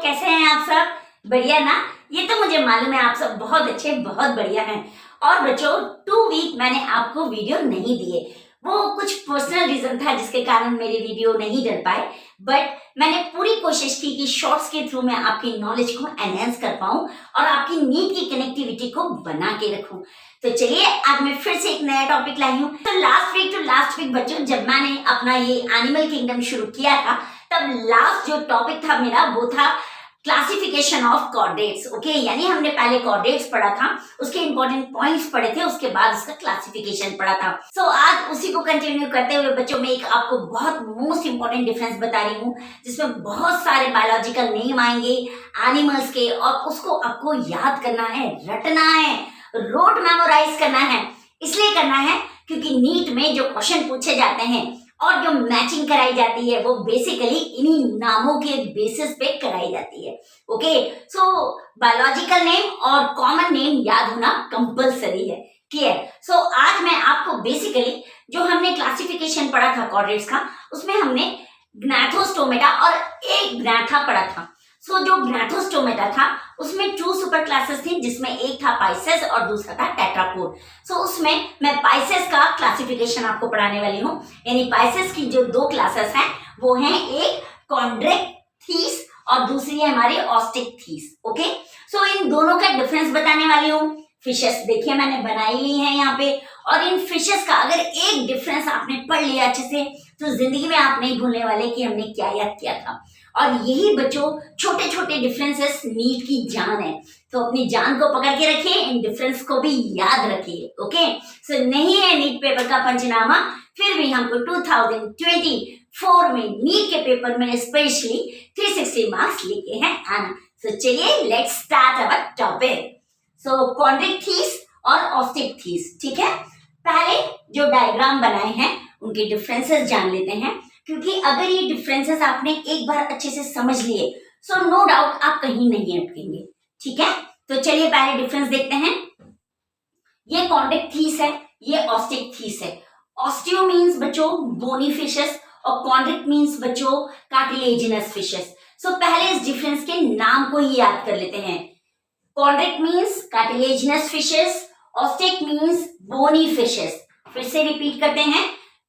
कैसे हैं आप सब? बढ़िया ना? ये तो मुझे मालूम है आप सब बहुत अच्छे, बहुत बढ़िया हैं। और बच्चों 2 वीक मैंने आपको वीडियो नहीं दिए, वो कुछ पर्सनल रीजन था जिसके कारण मेरे वीडियो नहीं डल पाए। बट मैंने पूरी कोशिश की कि शॉर्ट्स के थ्रू मैं आपकी नॉलेज को एनहेंस कर पाऊं और आपकी नीट की कनेक्टिविटी को बना के रखूं। तो चलिए आज मैं फिर से एक नया टॉपिक लाई हूँ। तो लास्ट वीक बच्चों जब मैंने अपना ये एनिमल किंगडम शुरू किया था, तब लास्ट जो टॉपिक था मेरा वो था क्लासिफिकेशन ऑफ कॉर्डेट्स। ओके, यानी हमने पहले कॉर्डेट्स पढ़ा था, उसके इंपॉर्टेंट पॉइंट्स पढ़े थे, उसके बाद उसका क्लासिफिकेशन पढ़ा था। सो आज उसी को कंटिन्यू करते हुए बच्चों में एक आपको बहुत मोस्ट इंपॉर्टेंट डिफरेंस बता रही हूँ, जिसमें बहुत सारे बायोलॉजिकल नेम आएंगे एनिमल्स के, और उसको आपको याद करना है, रटना है, रोट मेमोराइज करना है। इसलिए करना है क्योंकि नीट में जो क्वेश्चन पूछे जाते हैं और जो मैचिंग कराई जाती है वो बेसिकली इन्हीं नामों के बेसिस पे कराई जाती है। ओके, सो बायोलॉजिकल नेम और कॉमन नेम याद होना कंपलसरी है। क्लियर? सो आज मैं आपको बेसिकली जो हमने क्लासिफिकेशन पढ़ा था कॉर्डेट्स का, उसमें हमने ग्नैथोस्टोमेटा और एक ग्नैथा पढ़ा था। सो जो ग्नैथोस्टोमेटा था उसमें 2 सुपर क्लासेस थी, जिसमें एक था पाइसेस और दूसरा था टेट्रापोड। सो उसमें मैं पाइसेस का क्लासिफिकेशन आपको पढ़ाने वाली हूँ। यानी पाइसेस की जो 2 क्लासेस हैं वो हैं एक कॉन्ड्रेक्थिस और दूसरी है हमारी ऑस्टिकथिस। ओके, सो इन दोनों का डिफरेंस बताने वाली हूँ। फिशेस देखिए मैंने बनाई हुई है यहाँ पे, और इन फिशेस का अगर एक डिफरेंस आपने पढ़ लिया अच्छे से तो जिंदगी में आप नहीं भूलने वाले कि हमने क्या याद किया था। और यही बच्चों छोटे छोटे डिफरेंसेस नीट की जान है, तो अपनी जान को पकड़ के रखिए, इन डिफरेंस को भी याद रखिए। ओके, सो नहीं है नीट पेपर का पंचनामा, फिर भी हमको 2024 में नीट के पेपर में स्पेशली 360 मार्क्स लेके हैं आना। सो चलिए let's start our topic. So Chondrichthyes और ऑस्टिकथिस, ठीक है। पहले जो डायग्राम बनाए हैं उनके डिफरेंसेस जान लेते हैं, क्योंकि अगर ये डिफरेंसेस आपने एक बार अच्छे से समझ लिए सो नो डाउट आप कहीं नहीं अटकेंगे। ठीक है, तो चलिए पहले डिफरेंस देखते हैं। ये कॉन्ड्रिक्थिस है, ये ऑस्टिकथिस है। ऑस्टियो मींस बच्चों बोनी फिशेस और कॉन्ड्रिक मींस बच्चों कार्टिलेजिनस फिशेस। सो पहले इस डिफरेंस के नाम को ही याद कर लेते हैं। Chondric means cartilaginous fishes, osteic means bony fishes. फिर से रिपीट करते हैं,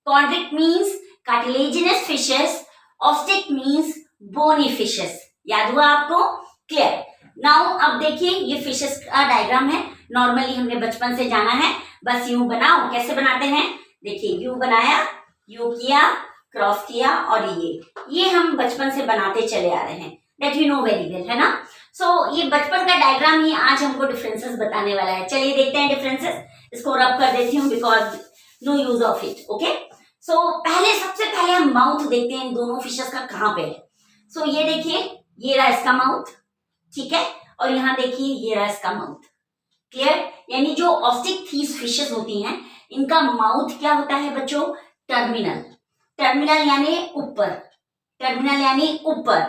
chondric means cartilaginous fishes, osteic means bony fishes. याद हुआ आपको? क्लियर? नाउ अब देखिए ये फिशेस का डायग्राम है। नॉर्मली हमने बचपन से जाना है, बस यूं बनाओ। कैसे बनाते हैं? देखिए यूं बनाया, यूं किया, क्रॉस किया, और ये हम बचपन से बनाते चले आ रहे हैं, that you know very well, है ना। सो ये बचपन का डायग्राम ही आज हमको डिफरेंसेस बताने वाला है। चलिए देखते हैं डिफरेंसेस। इसको रब कर देती हूँ because no use of it. Okay, so सबसे पहले हम माउथ देखते हैं इन दोनों फिशेस का कहाँ पे है। सो ये देखिए, ये रहा इसका माउथ, ठीक है, और यहाँ देखिए ये रहा इसका माउथ। क्लियर? यानी जो ऑस्टिकथिस फिशेस होती हैं इनका माउथ क्या होता है बच्चों? टर्मिनल। टर्मिनल यानी ऊपर, टर्मिनल यानी ऊपर।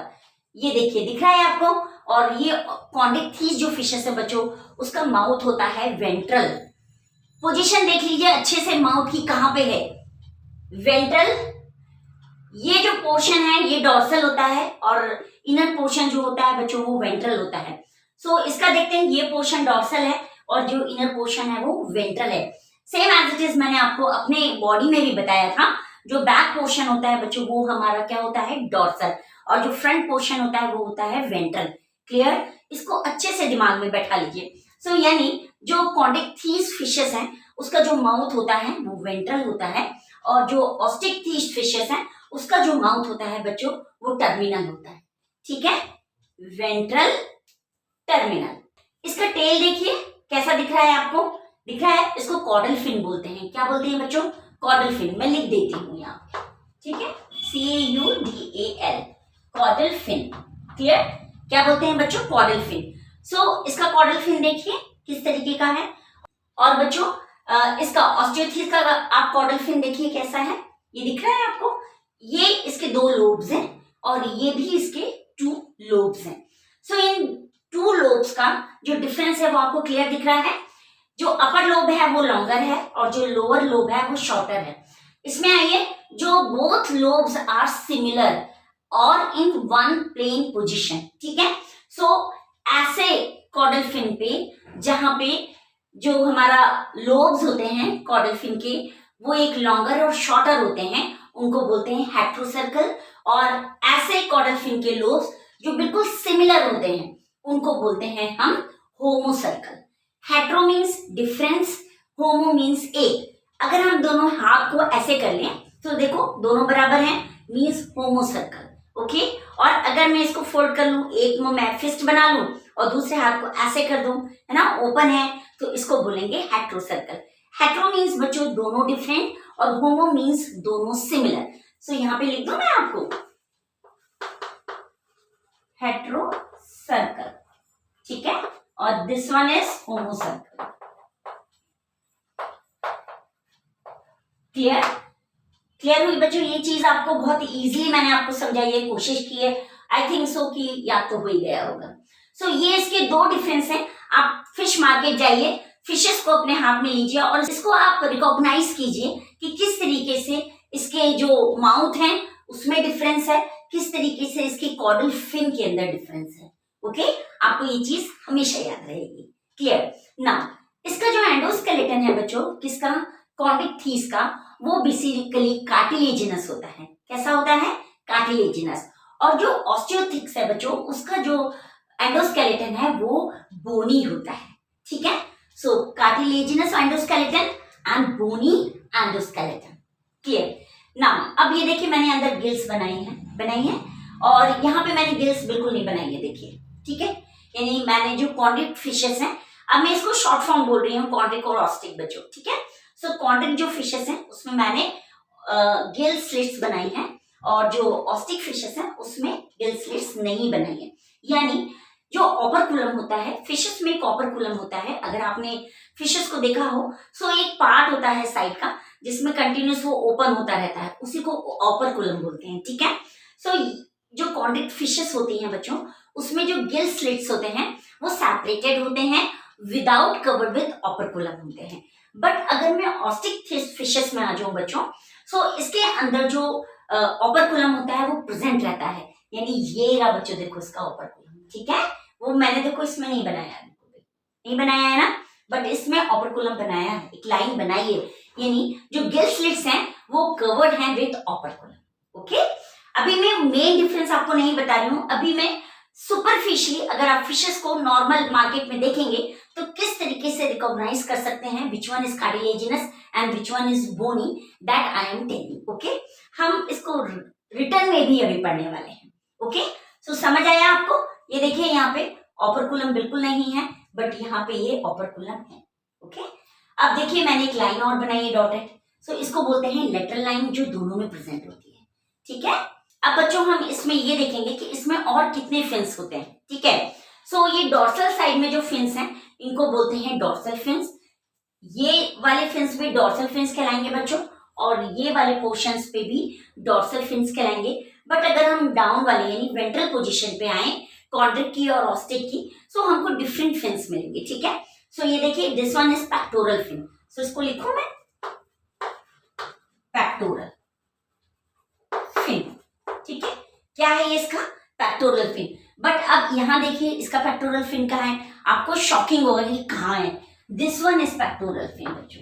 ये देखिए दिख रहा है आपको। और ये कॉन्ड्रिक्थिस जो फिशेस है बच्चों उसका माउथ होता है वेंट्रल। पोजीशन देख लीजिए अच्छे से माउथ की कहाँ पे है? वेंट्रल। ये जो पोर्शन है ये डॉर्सल होता है और इनर पोर्शन जो होता है बच्चों वो वेंट्रल होता है। सो इसका देखते हैं, ये पोर्शन डॉर्सल है और जो इनर पोर्शन है वो वेंट्रल है। सेम एज इट इज मैंने आपको अपने बॉडी में भी बताया था। जो बैक पोर्शन होता है बच्चों वो हमारा क्या होता है? डॉर्सल, और जो फ्रंट पोर्शन होता है वो होता है वेंट्रल। क्लियर? इसको अच्छे से दिमाग में बैठा लीजिए। सो यानी जो कॉन्ड्रिक्थिस फिशेस हैं उसका जो माउथ होता है वो वेंट्रल होता है, और जो ऑस्टिकथिस फिशेस हैं उसका जो माउथ होता है बच्चों वो टर्मिनल होता है। ठीक है, वेंट्रल, टर्मिनल। इसका टेल देखिए कैसा दिख रहा है आपको? दिख रहा है? इसको कॉर्डल फिन बोलते हैं। क्या बोलते हैं बच्चों? Caudal fin. मैं लिख देती हूँ यहाँ, ठीक है, CAUDAL, कॉर्डल फिन। क्लियर? क्या बोलते हैं बच्चों? Caudal fin. सो इसका कॉर्डल फिन देखिए किस तरीके का है। और बच्चों इसका ऑस्टियोथिस का आप कॉर्डल फिन देखिए कैसा है। ये दिख रहा है आपको? ये इसके 2 लोब्स हैं और ये भी इसके 2 लोब्स हैं। सो इन 2 लोब्स का जो डिफरेंस है वो आपको क्लियर दिख रहा है। जो अपर लोब है वो लॉन्गर है और जो लोअर लोब है वो शॉर्टर है। इसमें आइए, जो बोथ लोब्स आर सिमिलर, और इन वन प्लेन पोजीशन, ठीक है। सो ऐसे कॉर्डल फिन पे जहां पे जो हमारा लोब्स होते हैं कॉर्डल फिन के, वो एक लॉन्गर और शॉर्टर होते हैं, उनको बोलते हैं हेट्रोसर्कल। और ऐसे कॉर्डल फिन के लोब्स जो बिल्कुल सिमिलर होते हैं उनको बोलते हैं हम homocercal. Hetero means difference, homo means एक। अगर हम दोनों हाथ को ऐसे कर लें तो देखो दोनों बराबर हैं, मीन्स होमोसर्कल। ओके, और अगर मैं इसको फोल्ड कर लूं, एक में मैं फिस्ट बना लूं और दूसरे हाथ को ऐसे कर दूं, है ना, ओपन है, तो इसको बोलेंगे हेट्रोसर्कल। हेट्रो मीन्स बच्चों दोनों डिफरेंट और होमो मीन्स दोनों सिमिलर। सो यहां पे लिख दूं मैं आपको हेट्रोसर्कल, ठीक है, और this one is homocercal. Clear? Clear हुई बच्चों? ये चीज आपको बहुत इजीली मैंने आपको समझाई है, कोशिश की है। आई थिंक सो कि याद तो हो ही गया होगा। सो ये इसके दो डिफरेंस हैं। आप फिश मार्केट जाइए, फिशेस को अपने हाथ में लीजिए और इसको आप रिकॉग्नाइज कीजिए कि किस तरीके से इसके जो माउथ हैं उसमें डिफरेंस है, किस तरीके से इसके कॉर्डल फिन के अंदर डिफरेंस है। ओके, आपको ये चीज हमेशा याद रहेगी। क्लियर? नाउ इसका जो एंडोस्केलेटन है बच्चों, किसका? कॉन्डिकथीस का, वो बेसिकली कार्टिलेजिनस होता है। कैसा होता है? कार्टिलेजिनस। और जो ऑस्टियोथिक्स है बच्चों, उसका जो एंडोस्केलेटन है वो बोनी होता है, ठीक है। So cartilaginous endoskeleton and bony endoskeleton. Clear? Now अब ये देखिए मैंने अंदर गिल्स बनाई है और यहाँ पे मैंने गिल्स बिल्कुल नहीं बनाई है, देखिए, ठीक है। यानी मैंने जो कॉन्ड्रिक फिशेस हैं, अब मैं इसको शॉर्ट फॉर्म बोल रही हूँ, कॉन्ड्रिक और ऑस्टिक बच्चों, ठीक है। सो कॉन्ड्रिक जो फिशेस हैं उसमें मैंने गिल स्लिट्स बनाई हैं और जो ऑस्टिक फिशेस हैं उसमें गिल स्लिट्स नहीं बनाई है। यानी जो ऑपरकुलम होता है, फिशेस में एक ऑपरकुलम होता है, अगर आपने फिशेस को देखा हो, सो एक पार्ट होता है साइड का जिसमें कंटिन्यूस वो ओपन होता रहता है, उसी को ऑपरकुलम बोलते हैं, ठीक है। सो जो कॉन्ड्रिक फिशेस होती हैं बच्चों, उसमें जो गिल स्लिट्स होते हैं वो सैपरेटेड होते हैं, विदाउट कवर्ड विद ऑपरकुलम होते हैं। बट अगर मैं ऑस्टिक फिशेस में आ जाऊं बच्चों, सो इसके अंदर जो ऑपरकुलम होता है वो प्रेजेंट रहता है। यानी ये रहा बच्चों, देखो इसका ऑपरकुलम, ठीक है। वो मैंने देखो इसमें नहीं बनाया, नहीं बनाया है ना, बट इसमें ऑपरकुलम बनाया है, एक लाइन बनाई है। यानी जो गिल स्लिट्स हैं वो कवर्ड हैं विद ऑपरकुलम। ओके, अभी मैं मेन डिफरेंस आपको नहीं बता रही हूँ, अभी मैं सुपरफिशियली अगर आप फिशेस को नॉर्मल मार्केट में देखेंगे तो किस तरीके से रिकॉग्नाइज कर सकते हैं which one is cartilaginous and which one is bony, that I am telling. Okay, हम इसको रिटर्न में भी अभी पढ़ने वाले हैं। ओके, सो समझ आया आपको? ये देखिए यहाँ पे ऑपरकुलम बिल्कुल नहीं है, बट यहाँ पे ये ऑपरकुलम है। ओके, अब देखिए मैंने एक लाइन और बनाई है डॉटेड, सो इसको बोलते हैं लेटरल लाइन, जो दोनों में प्रेजेंट होती है, ठीक है। अब बच्चों हम इसमें ये देखेंगे कि इसमें और कितने फिन्स होते हैं, ठीक है। सो ये डॉर्सल साइड में जो फिन्स हैं इनको बोलते हैं डॉर्सल फिन्स। ये वाले फिन्स भी डॉर्सल फिन्स कहलाएंगे बच्चों, और ये वाले पोर्शंस पे भी डॉर्सल फिन्स कहलाएंगे। बट अगर हम डाउन वाले यानी वेंट्रल पोजीशन पे आए, कॉन्ड्रिक की और ऑस्टिक की, सो हमको डिफरेंट फिन्स मिलेंगे, ठीक है। सो ये देखिए this one is pectoral fin, so इसको लिखूं मैं पेक्टोरल फिन, ठीक है। क्या है ये इसका? Pectoral fin. बट अब यहां देखिए इसका पेक्टोरल फिन कहाँ है, आपको शॉकिंग होगा कि कहाँ है। This one is pectoral fin बच्चों,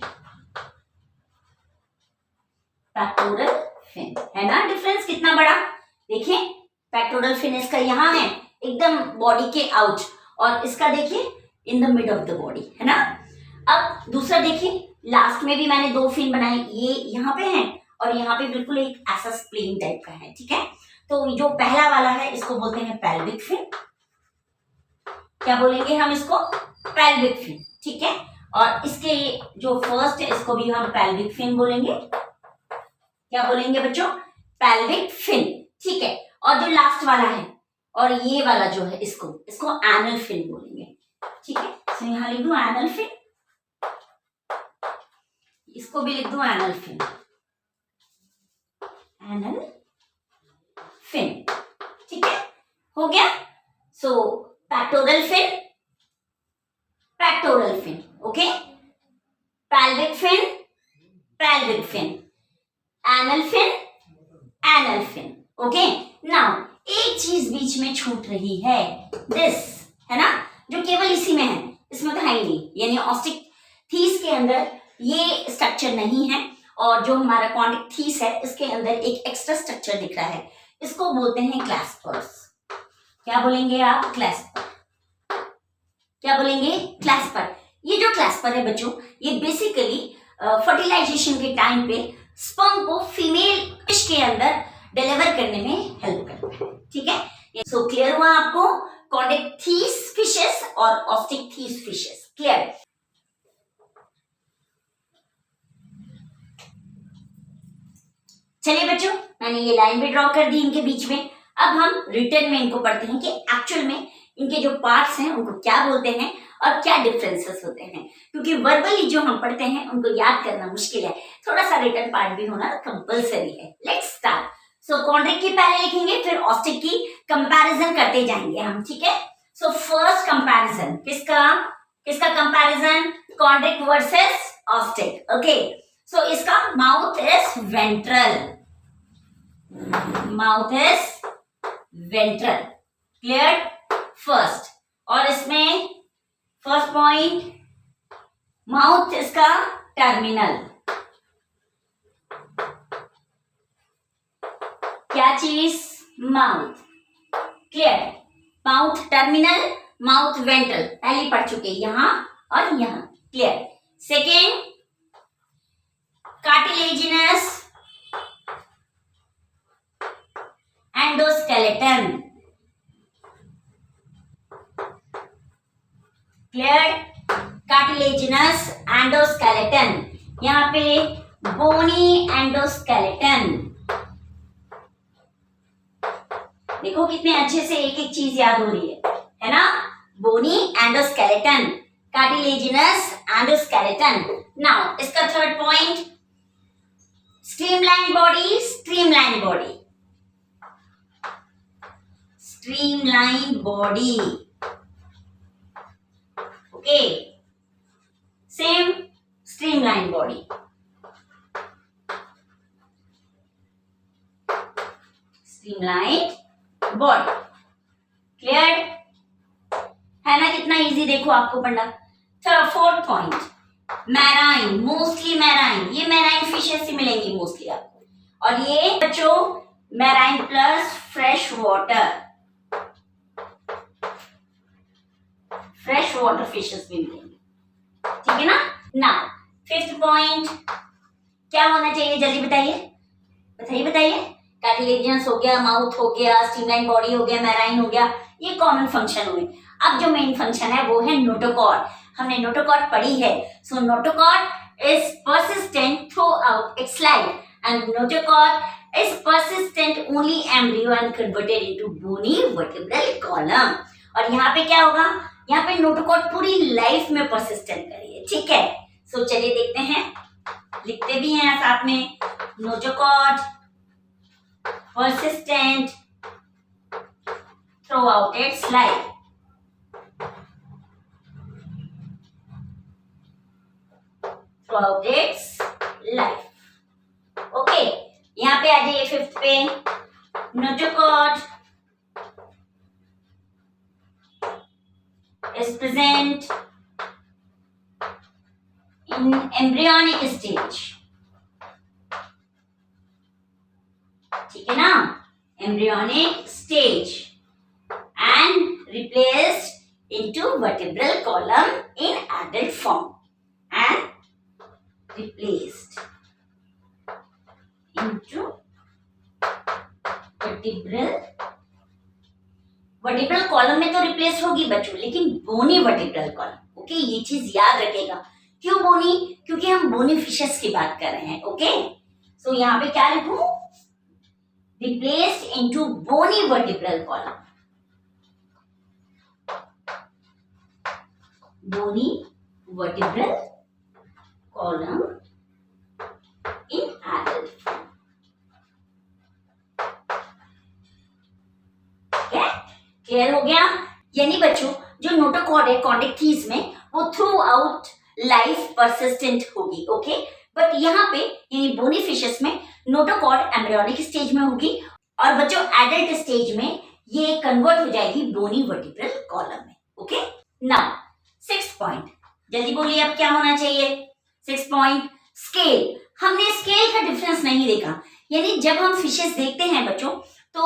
पेक्टोरल फिन, है ना डिफरेंस कितना बड़ा? देखिए पेक्टोरल फिन इसका यहाँ है एकदम बॉडी के आउट, और इसका देखिए in the mid of the body, है ना। अब दूसरा देखिए, लास्ट में भी मैंने दो फिन बनाए, ये यहाँ पे है और यहाँ पे बिल्कुल एक ऐसा स्प्लेन टाइप का है, ठीक है। तो जो पहला वाला है इसको बोलते हैं पेल्विक फिन, क्या बोलेंगे हम इसको? पेल्विक फिन, ठीक है। और इसके जो फर्स्ट है इसको भी हम पेल्विक फिन बोलेंगे, क्या बोलेंगे बच्चों? पेल्विक फिन, ठीक है। और जो लास्ट वाला है और ये वाला जो है इसको एनल फिन बोलेंगे, ठीक है। तो यहां लिख दू एनल फिन, इसको भी लिख दू एनल फिन, एनल फिन, ठीक है, हो गया। So pectoral fin, pectoral fin, okay, pelvic fin, pelvic fin, anal fin, anal fin, okay now एक चीज बीच में छूट रही है, दिस है ना, जो केवल इसी में है, इसमें तो है ही नहीं, यानी ऑस्टिक थीस के अंदर ये स्ट्रक्चर नहीं है, और जो हमारा कॉन्डिक थीस है इसके अंदर एक एक्स्ट्रा स्ट्रक्चर दिख रहा है, इसको बोलते हैं क्लैस्पर्स। क्या बोलेंगे आप? क्लैस्पर। क्या बोलेंगे? क्लैस्पर। ये जो क्लैस्पर है बच्चों, ये बेसिकली फर्टिलाइजेशन के टाइम पे स्पर्म को फीमेल फिश के अंदर डिलीवर करने में हेल्प करता है। ठीक है, सो क्लियर हुआ आपको? कॉन्डिक थीस फिशेस और ऑस्टिक थीस फिशेस, क्लियर? चलिए बच्चों, मैंने ये लाइन भी ड्रॉ कर दी इनके बीच में। अब हम रिटर्न में इनको पढ़ते हैं कि एक्चुअल में इनके जो पार्ट्स हैं उनको क्या बोलते हैं और क्या डिफरेंसेस होते हैं, क्योंकि वर्बली जो हम पढ़ते हैं उनको याद करना मुश्किल है, थोड़ा सा रिटर्न पार्ट भी होना कंपल्सरी है। Let's start. सो कॉन्ड्रिक की पहले लिखेंगे, फिर ऑस्टिक की कंपैरिजन करते जाएंगे हम। ठीक है, सो फर्स्ट कंपैरिजन किसका कंपैरिजन? कॉन्ड्रिक वर्सेस ऑस्टिक। ओके, सो इसका mouth is ventral, mouth is ventral, clear? First, और इसमें फर्स्ट पॉइंट, माउथ इसका टर्मिनल। क्या चीज? Mouth, clear? Mouth terminal, mouth ventral, पहले पढ़ चुके, यहां और यहां, clear? Second, cartilaginous endoskeleton, clear? Cartilaginous endoskeleton, यहाँ पे बोनी एंडोस्केलेटन। देखो कितने अच्छे से एक एक चीज याद हो रही है ना? Bony endoskeleton, cartilaginous endoskeleton. Now इसका third point, streamline body, streamline body, streamline body, okay, same streamline body, streamline body, clear है ना? कितना इजी देखो आपको पढ़ना। Fourth point, marine, mostly marine, ये मैराइन फिशेस से मिलेंगी मोस्टली आपको, और ये बच्चों marine plus fresh water, fresh water fishes भी मिलेंगी। ठीक है ना? नाउ फिफ्थ पॉइंट क्या होना चाहिए, जल्दी बताइए, बताइए। कार्टिलेजिनस हो गया, माउथ हो गया, स्ट्रीमलाइन बॉडी हो गया, मैराइन हो गया, ये कॉमन फंक्शन हुए। अब जो मेन फंक्शन है वो है नोटोकॉर्ड। हमने नोटोकॉर्ड पढ़ी है। So notochord is persistent throughout its life and notochord is persistent only embryo and converted into bony vertebral column. और यहाँ पे क्या होगा? यहाँ पे नोटोकॉर्ड पूरी लाइफ में परसिस्टेंट करिए। ठीक है, सो चलिए देखते हैं, लिखते भी हैं साथ में, notochord persistent throughout its life, throughout its life, okay? यहाँ पे आ जाइए फिफ्थ पे, notochord is present in embryonic stage, ठीक है ना? Embryonic stage and replaced into vertebral column in adult form and replaced into vertebral column में तो replace होगी बच्चों, लेकिन बोनी वर्टिब्रल कॉलम। ओके, ये चीज याद रखेगा। क्यों बोनी? क्योंकि हम बोनी फिशेस की बात कर रहे हैं। ओके, सो यहाँ पे क्या लिखूं? Replaced into bony vertebral column. Bony vertebral column in adult form. Clear हो गया? यानी बच्चों जो नोटोकॉर्ड है कॉन्डिक थीस में, वो थ्रू आउट लाइफ परसिस्टेंट होगी। ओके, बट यहाँ पे यानी बोनी फिशेस में नोटोकॉर्ड एम्ब्रियोनिक स्टेज में होगी और बच्चों एडल्ट स्टेज में ये कन्वर्ट हो जाएगी बोनी वर्टिब्रल कॉलम में। ओके, नाउ 6th पॉइंट, जल्दी बोलिए अब क्या होना चाहिए। 6th point, scale. हमने स्केल का डिफरेंस नहीं देखा, यानी जब हम फिशेस देखते हैं बच्चों तो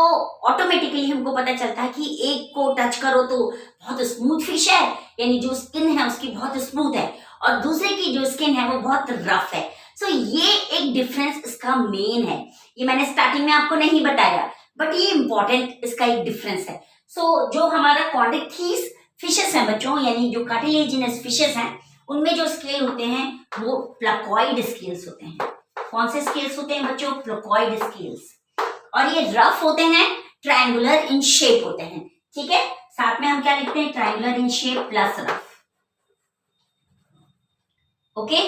ऑटोमेटिकली हमको पता चलता है कि एक को टच करो तो बहुत स्मूथ फिश है, यानी जो स्किन है उसकी बहुत स्मूथ है, और दूसरे की जो स्किन है वो बहुत रफ है। सो ये एक डिफरेंस इसका मेन है। ये मैंने स्टार्टिंग में आपको नहीं बताया, बट ये इंपॉर्टेंट इसका एक डिफरेंस है। सो जो हमारा कॉन्ड्रिक्थीस फिशेस हैं बच्चों, यानी जो कार्टिलेजिनस फिशेस हैं, उनमें जो स्केल होते हैं वो प्लाकॉइड स्केल्स होते हैं। कौन से स्केल्स होते हैं बच्चों? प्लाकॉइड स्केल्स। और ये रफ होते हैं, ट्रायंगुलर इन शेप होते हैं। ठीक है, साथ में हम क्या लिखते हैं? Triangular in shape plus rough. Okay,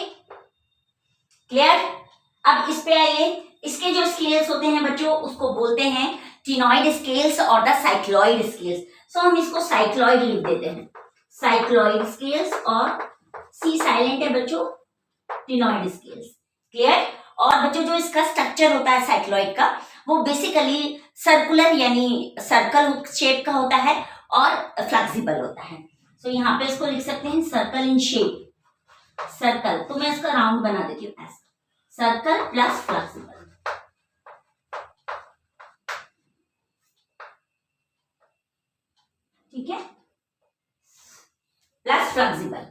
clear? अब इस पे आइए, इसके जो स्केल्स होते हैं बच्चों उसको बोलते हैं टिनॉइड स्केल्स और द साइक्लॉइड स्केल्स। सो हम इसको साइक्लॉइड लिख देते हैं, साइक्लॉइड स्केल्स, और सी साइलेंट है बच्चों, टिनॉइड स्केल्स। क्लियर? और बच्चों जो इसका स्ट्रक्चर होता है साइक्लॉइड का, वो बेसिकली सर्कुलर यानी सर्कल शेप का होता है और फ्लेक्सिबल होता है। सो यहाँ पे इसको लिख सकते हैं सर्कल इन शेप, सर्कल। तो मैं इसका राउंड बना देती हूँ ऐसा, सर्कल प्लस फ्लेक्सिबल। ठीक है, प्लस फ्लेक्सिबल,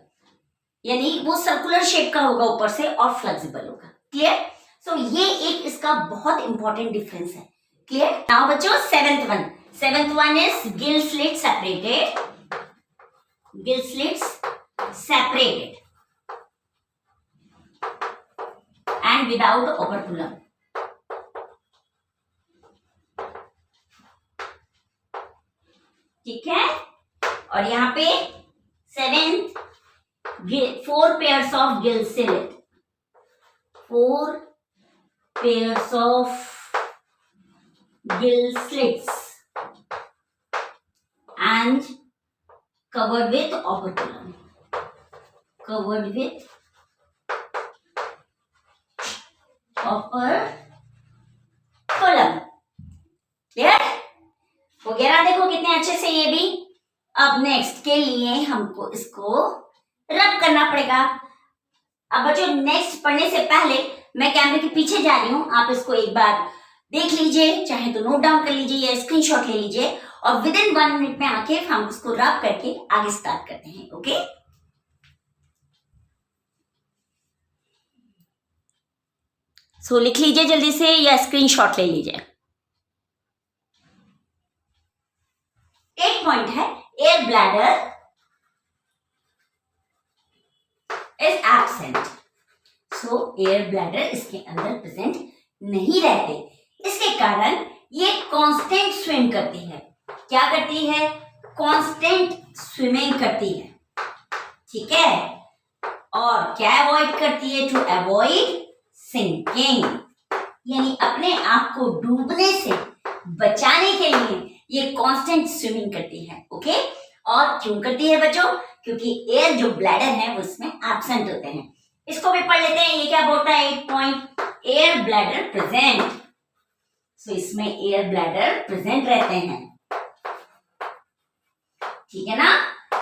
यानी वो सर्कुलर शेप का होगा ऊपर से और फ्लेक्सिबल होगा। क्लियर? सो ये एक इसका बहुत इंपॉर्टेंट डिफरेंस है। क्लियर? नाउ बच्चों seventh one is gill slit separated, gill slits separated and without operculum. ठीक है, और यहाँ पे 7th 4 pairs of gill slit, 4 pairs of gill slits and covered with operculum, covered with operculum। Clear हो गया ना? देखो कितने अच्छे से ये भी। अब नेक्स्ट के लिए हमको इसको रब करना पड़ेगा। अब बच्चों नेक्स्ट पढ़ने से पहले मैं कैमरे के पीछे जा रही हूँ, आप इसको एक बार देख लीजिए, चाहे तो नोट डाउन कर लीजिए या स्क्रीनशॉट ले लीजिए, और विद इन 1 मिनट में आके हम इसको रब करके आगे स्टार्ट करते हैं। ओके, सो लिख लीजिए जल्दी से या स्क्रीनशॉट ले लीजिए। 8 पॉइंट है, air bladder is absent. So air bladder इसके अंदर प्रेजेंट नहीं रहते, इसके कारण ये कांस्टेंट स्विम करती है। क्या करती है? कांस्टेंट स्विमिंग करती है। ठीक है, और क्या अवॉइड करती है? टू अवॉइड सिंकिंग, यानी अपने आप को डूबने से बचाने के लिए ये कांस्टेंट स्विमिंग करती है। ओके, और क्यों करती है बच्चों? क्योंकि एयर जो ब्लैडर है वो इसमें एब्सेंट होते हैं। इसको भी पढ़ लेते हैं, ये क्या बोलता है? 8 पॉइंट, एयर ब्लैडर प्रेजेंट। सो इसमें एयर ब्लैडर प्रेजेंट रहते हैं। ठीक है ना,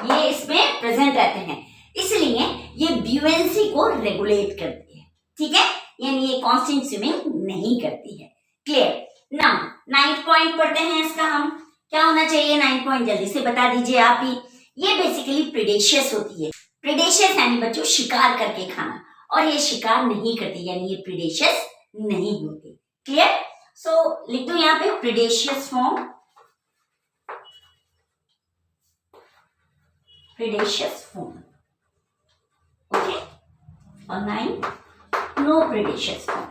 ये इसमें प्रेजेंट रहते हैं, इसलिए ये ब्यूएंसी को रेगुलेट करती है। ठीक है, यानी ये कांस्टेंट स्विमिंग नहीं करती है। क्लियर? नाउ 9th पॉइंट पढ़ते हैं इसका हम। क्या होना चाहिए 9th पॉइंट? जल्दी से बता दीजिए आप ही। ये बेसिकली प्रीडेशियस होती है। प्रीडेशियस यानी बच्चों शिकार करके खाना, और ये शिकार नहीं करती, यानी ये प्रीडेशियस नहीं होती। क्लियर? सो लिख दो यहाँ पे प्रीडेशियस फॉर्म, प्रीडेशियस फॉर्म। ओके, और 9 नो प्रीडेशियस फॉर्म,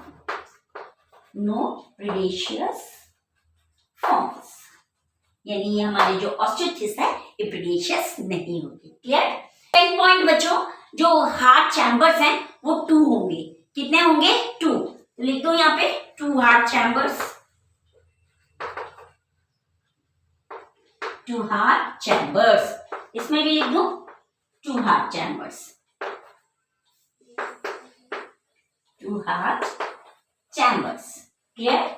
नो प्रीडेशियस फॉर्म्स, यानी ये हमारे जो ऑस्ट्रिच है ये प्रीडेशियस नहीं होती। क्लियर? 10 पॉइंट बच्चों, जो हार्ट चैम्बर्स हैं वो 2 होंगे। कितने होंगे? 2। तो लिख दो यहाँ पे 2 हार्ट चैम्बर्स, 2 हार्ट चैम्बर्स। इसमें भी लिख दो 2 heart chambers, 2 heart chambers. Clear?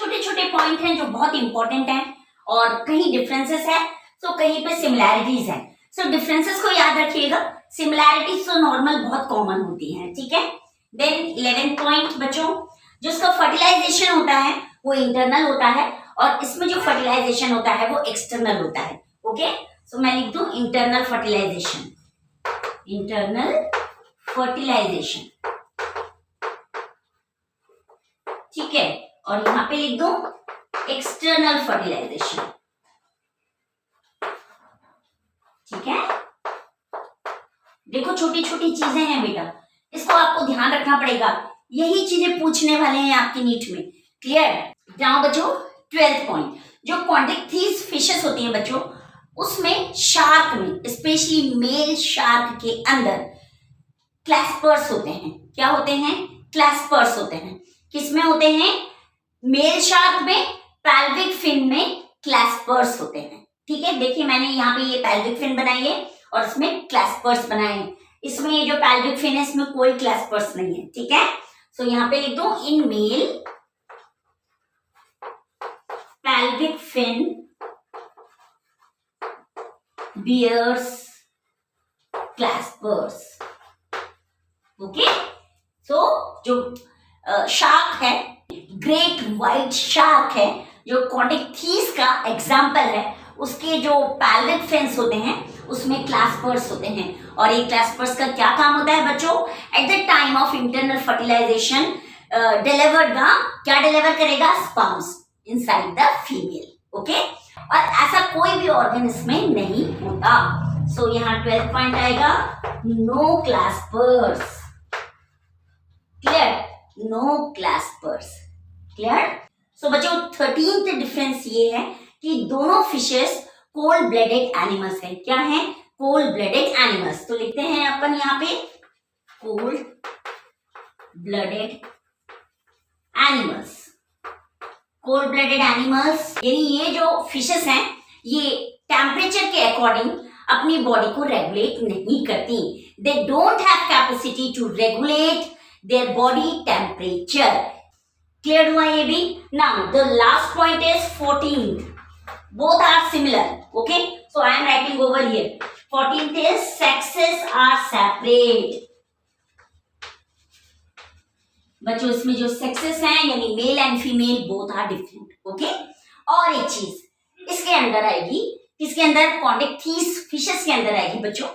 छोटे छोटे पॉइंट हैं जो बहुत इंपॉर्टेंट हैं और कहीं डिफरेंसेस है तो कहीं पे सिमिलैरिटीज है। सो डिफरेंसेस को याद रखिएगा, सिमिलैरिटीज तो नॉर्मल बहुत कॉमन होती हैं, ठीक है। देन 11 पॉइंट बच्चों, जो उसका फर्टिलाइजेशन होता है वो इंटरनल होता है और इसमें जो फर्टिलाइजेशन होता है वो एक्सटर्नल होता है। ओके, सो मैं लिख दूं इंटरनल फर्टिलाइजेशन, इंटरनल फर्टिलाइजेशन, ठीक है। और यहां पे लिख दूं एक्सटर्नल फर्टिलाइजेशन, ठीक है। देखो छोटी छोटी चीजें हैं बेटा, इसको आपको ध्यान रखना पड़ेगा, यही चीजें पूछने वाले हैं आपकी नीट में। क्लियर? नाउ बच्चों 12th पॉइंट, जो क्वाड्रिकथीस फिशेस होती हैं बच्चों, उसमें शार्क में स्पेशली मेल शार्क के अंदर क्लैस्पर्स होते हैं। क्या होते हैं? क्लैस्पर्स होते हैं। किसमें होते हैं? मेल शार्क में पैल्विक फिन में क्लैस्पर्स होते हैं, ठीक है। देखिए मैंने यहाँ पे ये पैल्विक फिन बनाई है और इसमें क्लैस्पर्स बनाए हैं। इसमें ये जो पैल्विक फिन है इसमें कोई क्लैस्पर्स नहीं है, ठीक है। सो यहाँ पे लिख दो in male pelvic fin bears claspers। Okay, so जो शार्क है, ग्रेट व्हाइट शार्क है, जो क्वाड्रिकथीस का एग्जाम्पल है, उसके जो पैल्विक फिन्स होते हैं उसमें क्लैस्पर्स होते हैं। और ये क्लैस्पर्स का क्या काम होता है बच्चों? At the time of internal fertilisation delivered का क्या डिलीवर करेगा? Sperms inside the female. Okay, और ऐसा कोई भी ऑर्गन इसमें नहीं होता। सो यहाँ 12th पॉइंट आएगा नो क्लैस्पर्स। क्लियर? नो क्लैस्पर्स। क्लियर? सो बच्चों 13th डिफरेंस ये है कि दोनों फिशेस कोल्ड ब्लडेड एनिमल्स हैं। क्या हैं? Cold blooded animals. तो लिखते हैं अपन यहाँ पे cold blooded animals. Cold blooded animals यानी ये जो फिशेस हैं ये टेम्परेचर के अकॉर्डिंग अपनी बॉडी को रेगुलेट नहीं करती। They don't have capacity to regulate their body temperature. Clear हुआ ये भी? Now the last point is 14th, both are similar। okay, so I am writing over here 14th is sexes are separate। बच्चों इसमें जो sexes हैं यानी male and female both are different. Okay, और एक चीज इसके अंदर आएगी, इसके अंदर क्वाड्रिकथीस फिशेस के अंदर आएगी बच्चों,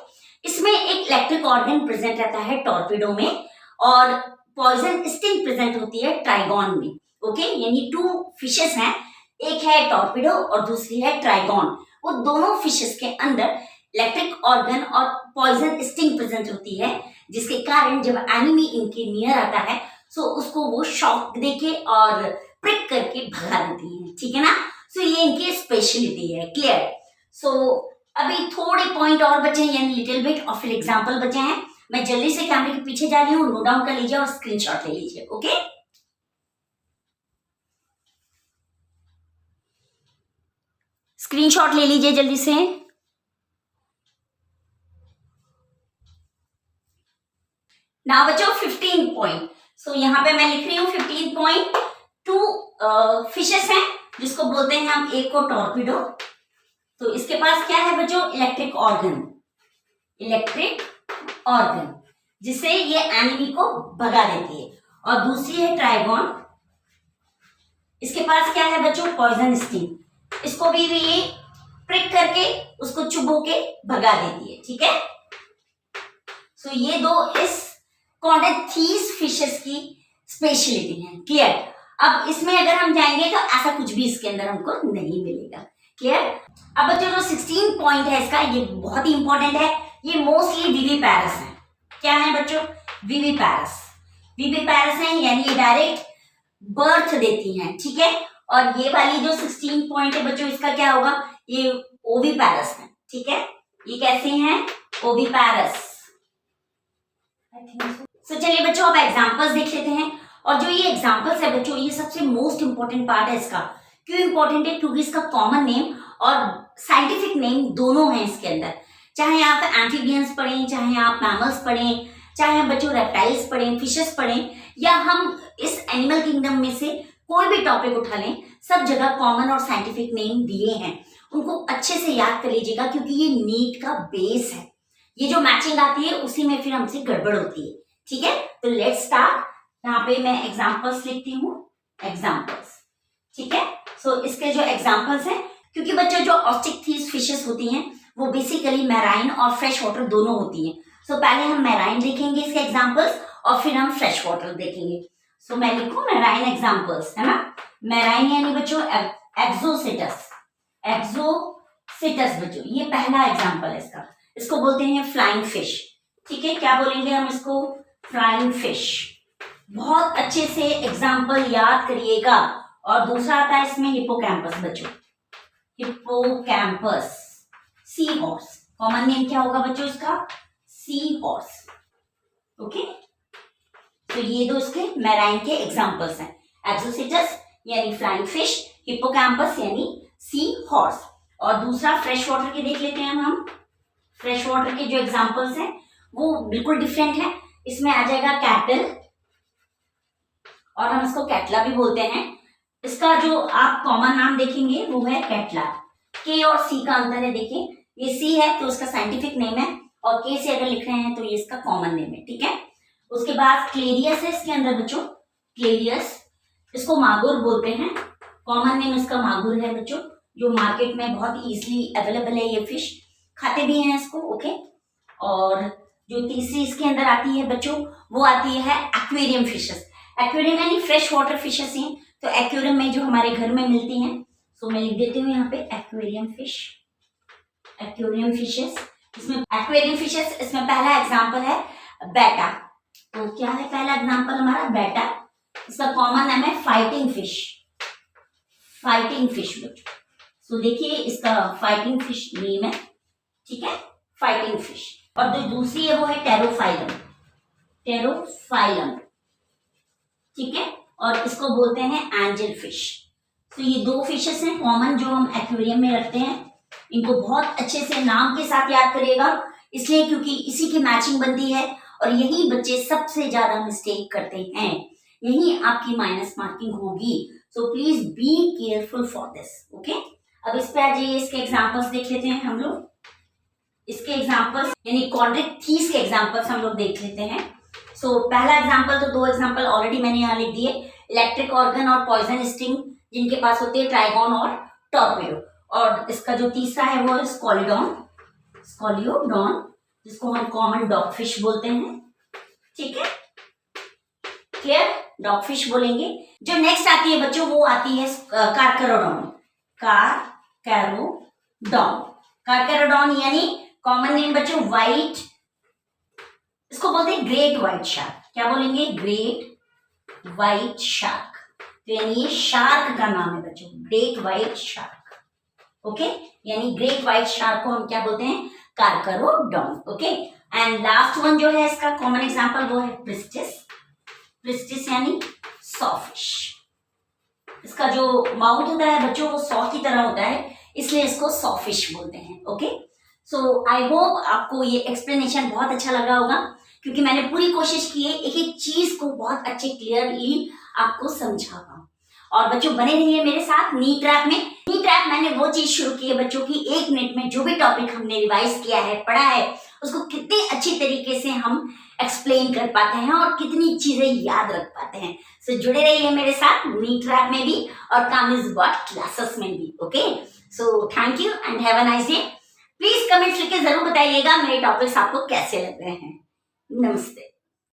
इसमें एक इलेक्ट्रिक ऑर्गन प्रेजेंट रहता है टॉर्पिडो में और पॉइजन स्टिंग प्रेजेंट होती है ट्राइगॉन में। ओके, यानी 2 फिशेस हैं, एक है टॉर्पिडो और दूसरी है ट्राइगॉन। वो दोनों फिशेस के अंदर इलेक्ट्रिक ऑर्गन और पॉइजन स्टिंग प्रेजेंट होती है, जिसके कारण जब एनिमी इनके नियर आता है सो उसको वो शॉक देके और प्रिक करके भगा देती है, ठीक है ना। सो ये इनकी स्पेशलिटी है। क्लियर? सो अभी थोड़े पॉइंट और बचे हैं यानी लिटिल बिट और फिर एग्जांपल बचे हैं। मैं जल्दी से कैमरे के पीछे जा रही हूँ, नोट डाउन कर लीजिए और स्क्रीनशॉट ले लीजिए। ओके, स्क्रीनशॉट ले लीजिए जल्दी से। नाउ बच्चों 15 पॉइंट। सो यहाँ पे मैं लिख रही हूँ 15 पॉइंट। 2 फिशेस हैं जिसको बोलते हैं हम, एक को टॉर्पिडो, तो इसके पास क्या है बच्चों? इलेक्ट्रिक ऑर्गन, इलेक्ट्रिक ऑर्गन जिससे ये एनिमी को भगा देती है। और दूसरी है ट्राइगॉन, इसके पास क्या है बच्चों? पॉइजन स्टिंग, इसको भी ये प्रिक करके उसको चुभो के भगा देती है, ठीक है। सो ये 2 इस क्वाड्रिकथीस फिशेस की स्पेशलिटी है। क्लियर? अब इसमें अगर हम जाएंगे तो ऐसा कुछ भी इसके अंदर हमको नहीं मिलेगा। क्लियर? अब बच्चों जो 16 पॉइंट है इसका, ये बहुत ही इंपॉर्टेंट है। ये मोस्टली विविपैरस है। क्या है बच्चों? विविपैरस। विविपैरस है यानी ये डायरेक्ट बर्थ देती हैं, ठीक है। और ये वाली जो 16 पॉइंट है बच्चों, इसका क्या होगा? ये ओविपैरस है, ठीक है। ये कैसे हैं? ओविपैरस। तो चलिए बच्चों अब एग्जांपल्स देख लेते हैं। और जो ये एग्जांपल्स है बच्चों, ये सबसे मोस्ट इंपॉर्टेंट पार्ट है इसका। क्यों इंपॉर्टेंट है? क्योंकि इसका कॉमन नेम और साइंटिफिक नेम दोनों हैं इसके अंदर। चाहे आप एम्फीबियंस पढ़ें, चाहे आप मैमल्स पढ़ें, चाहे बच्चों रेप्टाइल्स पढ़ें, फिशेस पढ़ें, या हम इस एनिमल किंगडम में से कोई भी टॉपिक उठा लें, सब जगह कॉमन और साइंटिफिक नेम दिए हैं, उनको अच्छे से याद कर लीजिएगा क्योंकि ये नीट का बेस है। ये जो मैचिंग आती है उसी में फिर हमसे गड़बड़ होती है। ठीक है, तो लेट्स स्टार्ट। यहाँ पे मैं एग्जाम्पल्स लिखती हूँ, एग्जाम्पल्स। ठीक है, सो इसके जो एग्जाम्पल्स हैं, क्योंकि बच्चों जो ऑस्टिक फिशेस होती हैं वो बेसिकली मैराइन और फ्रेश वाटर दोनों होती हैं। सो पहले हम मैराइन देखेंगे इसके एग्जाम्पल्स और फिर हम फ्रेश वाटर देखेंगे। सो मैं लिखूं मैराइन एग्जाम्पल्स, है ना। मैराइन यानी बच्चों एक्सोसिटस, एक्सोसिटस बच्चों ये पहला एग्जाम्पल है इसका। इसको बोलते हैं फ्लाइंग फिश। ठीक है, क्या बोलेंगे हम इसको, फ्लाइंग फिश। बहुत अच्छे से एग्जाम्पल याद करिएगा। और दूसरा आता है इसमें हिप्पोकैम्पस बच्चों, hippocampus, sea horse. Common name क्या होगा बच्चों इसका, सी हॉर्स। ओके, तो ये दो इसके मैराइन के एग्जाम्पल्स हैं, एक्सोसिटस यानी फ्लाइंग फिश, हिप्पोकैम्पस यानी सी हॉर्स। और दूसरा फ्रेश वाटर के देख लेते हैं हम। फ्रेश वाटर के जो एग्जाम्पल्स हैं वो बिल्कुल डिफरेंट है। इसमें आ जाएगा कैटल, और हम इसको कैटला भी बोलते हैं। इसका जो आप कॉमन नाम देखेंगे वो है कैटला। के और सी का अंतर है, देखिए ये सी है तो उसका साइंटिफिक नेम है, और के से अगर लिख रहे हैं तो ये इसका कॉमन नेम है। ठीक है, उसके बाद क्लेरियस है इसके अंदर बच्चों, क्लेरियस, इसको मागुर बोलते हैं। कॉमन नेम इसका मागुर है बच्चों, जो मार्केट में बहुत इजीली अवेलेबल है। ये फिश खाते भी हैं इसको। ओके, और जो तीसरी इसके अंदर आती है बच्चों वो आती है एक्वेरियम फिशेस। एक्वेरियम यानी फ्रेश वाटर फिशेस हैं, तो एक्वेरियम में जो हमारे घर में मिलती हैं। सो मैं लिख देती हूँ यहाँ पे एक्वेरियम फिश, एक्वेरियम फिशेस। इसमें एक्वेरियम फिशेस, इसमें पहला एग्जांपल है बेटा। तो क्या है पहला एग्जांपल हमारा, बेटा। इसका कॉमन नाम है फाइटिंग फिश, फाइटिंग फिश बच्चों। सो देखिए इसका फाइटिंग फिश नेम है। ठीक है, फाइटिंग फिश। और जो दूसरी है वो है टेरोफाइलम, टेरोफाइलम। ठीक है, और इसको बोलते हैं एंजल फिश। तो ये दो फिशेस हैं कॉमन जो हम एक्वेरियम में रखते हैं। इनको बहुत अच्छे से नाम के साथ याद करिएगा, इसलिए क्योंकि इसी की मैचिंग बनती है और यही बच्चे सबसे ज्यादा मिस्टेक करते हैं, यही आपकी माइनस मार्किंग होगी। So please be careful for this. Okay, अब इस पे आ जाइए, इसके एग्जाम्पल्स देख लेते हैं हम लोग। इसके एग्जाम्पल्स यानी कॉन्ड्रिक थीस के एग्जाम्पल्स हम लोग देख लेते हैं। सो पहला एग्जाम्पल, तो दो एग्जाम्पल ऑलरेडी मैंने यहाँ लिख दिए, इलेक्ट्रिक ऑर्गन और पॉइजन स्टिंग, जिनके पास होते हैं ट्राइगोन और टॉर्पेडो। और इसका जो तीसरा है वो है स्कॉलिडॉन, स्कॉलियोडॉन, जिसको हम कॉमन डॉग फिश बोलते हैं। ठीक है, क्लियर, डॉग फिश बोलेंगे। जो नेक्स्ट आती है बच्चों वो आती है कार्करोडॉन, कार्करोडॉन, कार्करोडॉन यानी कॉमन नेम बच्चों व्हाइट, इसको बोलते हैं ग्रेट व्हाइट शार्क। क्या बोलेंगे, ग्रेट व्हाइट शार्क। तो यानी ये शार्क का नाम है बच्चों, ग्रेट व्हाइट शार्क। ओके, यानी ग्रेट व्हाइट शार्क को हम क्या बोलते हैं, कार्करोडॉन। ओके, एंड लास्ट वन जो है इसका कॉमन एग्जांपल वो है प्रिस्टिस, प्रिस्टिस यानी सॉफिश। इसका जो माउथ होता है बच्चों वो सॉ की तरह होता है, इसलिए इसको सॉफिश बोलते हैं। ओके, सो आई होप आपको ये एक्सप्लेनेशन बहुत अच्छा लगा होगा, क्योंकि मैंने पूरी कोशिश की है एक एक चीज को बहुत अच्छे क्लियरली आपको समझा पाऊं। और बच्चों बने रहिए मेरे साथ नीट ट्रैक में। नीट ट्रैक मैंने वो चीज शुरू की है बच्चों की, एक मिनट में जो भी टॉपिक हमने रिवाइज किया है, पढ़ा है, उसको कितने अच्छी तरीके से हम एक्सप्लेन कर पाते हैं और कितनी चीजें याद रख पाते हैं। सो जुड़े रहिए मेरे साथ नीट ट्रैक में भी और कामिज व्हाट क्लासेस में भी। Okay, so thank you and have a nice day. Please comments लिख के जरूर बताइएगा मेरे टॉपिक्स आपको कैसे लग रहे हैं। नमस्ते।